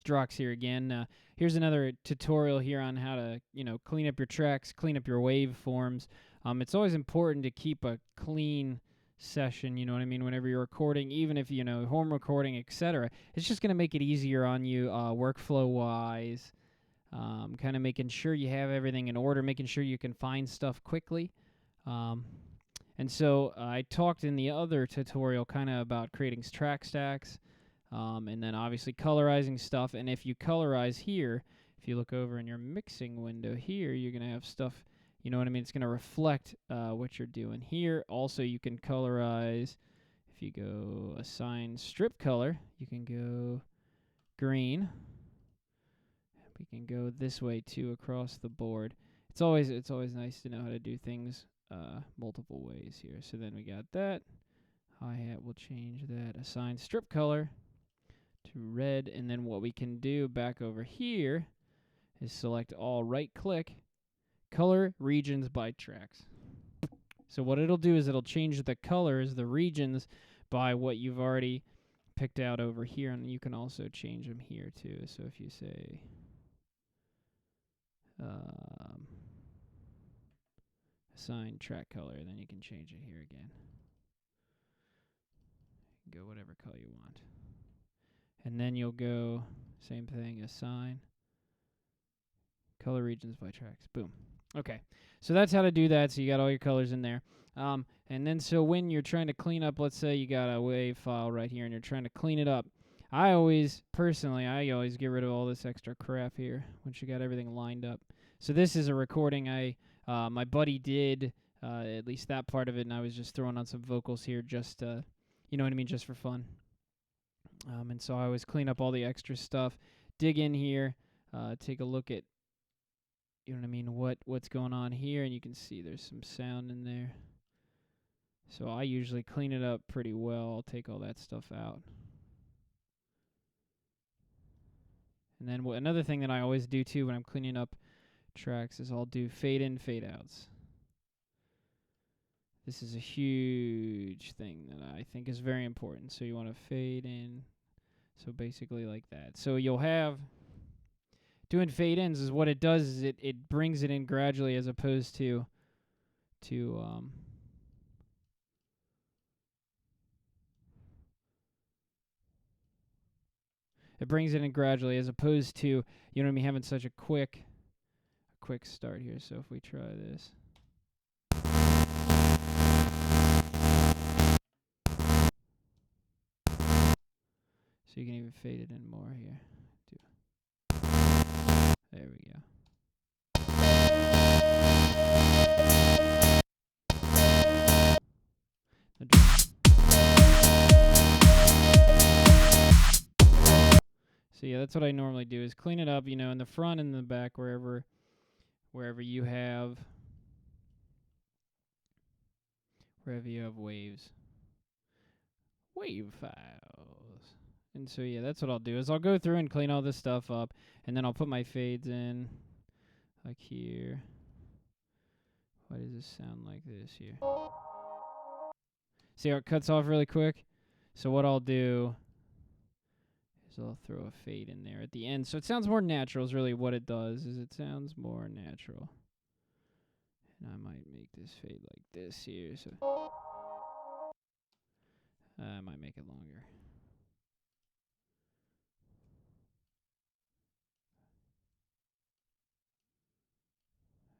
Drox here again. Here's another tutorial here on how to, clean up your tracks, clean up your waveforms. It's always important to keep a clean session, you know what I mean, whenever you're recording, even if, home recording, etc. It's just going to make it easier on you workflow-wise, kind of making sure you have everything in order, making sure you can find stuff quickly. And so I talked in the other tutorial kind of about creating track stacks, and then obviously colorizing stuff. And if you colorize here, if you look over in your mixing window here, you're going to have stuff, you know what I mean? It's going to reflect what you're doing here. Also, you can colorize. If you go assign strip color, you can go green. We can go this way too across the board. It's always nice to know how to do things multiple ways here. So then we got that. Hi-hat, we'll change that. Assign strip color to red. And then what we can do back over here is select all, right-click, color regions by tracks. So what it'll do is it'll change the colors, the regions, by what you've already picked out over here. And you can also change them here too. So if you say assign track color, then you can change it here again. Go whatever color you want. And then you'll go, same thing, assign color regions by tracks. Boom. Okay, so that's how to do that. So you got all your colors in there. And then so when you're trying to clean up, let's say you got a wave file right here and you're trying to clean it up. I always get rid of all this extra crap here once you got everything lined up. So this is a recording my buddy did, at least that part of it, and I was just throwing on some vocals here just, you know what I mean, just for fun. And so I always clean up all the extra stuff, dig in here, take a look at, you know what I mean, what's going on here, and you can see there's some sound in there. So I usually clean it up pretty well. I'll take all that stuff out. And then another thing that I always do too when I'm cleaning up tracks is I'll do fade in, fade outs. This is a huge thing that I think is very important. So you want to fade in. So basically like that. So you'll have, doing fade ins is what it does is it brings it in gradually as opposed to it brings it in gradually as opposed to, you know what I mean, having such a quick start here. So if we try this. So you can even fade it in more here. There we go. So yeah, that's what I normally do is clean it up, in the front and the back, wherever you have waves. Wave files. And so yeah, that's what I'll do is I'll go through and clean all this stuff up, and then I'll put my fades in like here. Why does this sound like this here? See how it cuts off really quick? So what I'll do is I'll throw a fade in there at the end. So it sounds more natural is really what it does, is it sounds more natural. And I might make this fade like this here. So I might make it longer.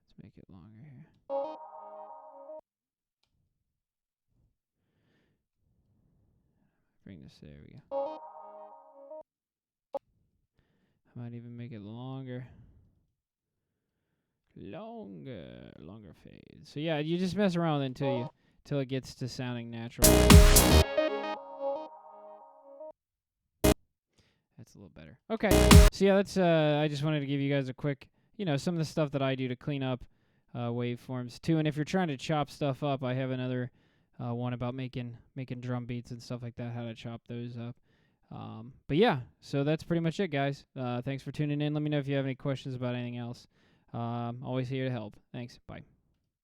Let's make it longer here. Bring this, there we go. I might even make it longer. Longer fade. So yeah, you just mess around with it until it gets to sounding natural. That's a little better. Okay. So yeah, that's I just wanted to give you guys a quick, some of the stuff that I do to clean up waveforms too. And if you're trying to chop stuff up, I have another one about making drum beats and stuff like that, how to chop those up. But yeah, so that's pretty much it, guys. Thanks for tuning in. Let me know if you have any questions about anything else. Always here to help. Thanks. Bye.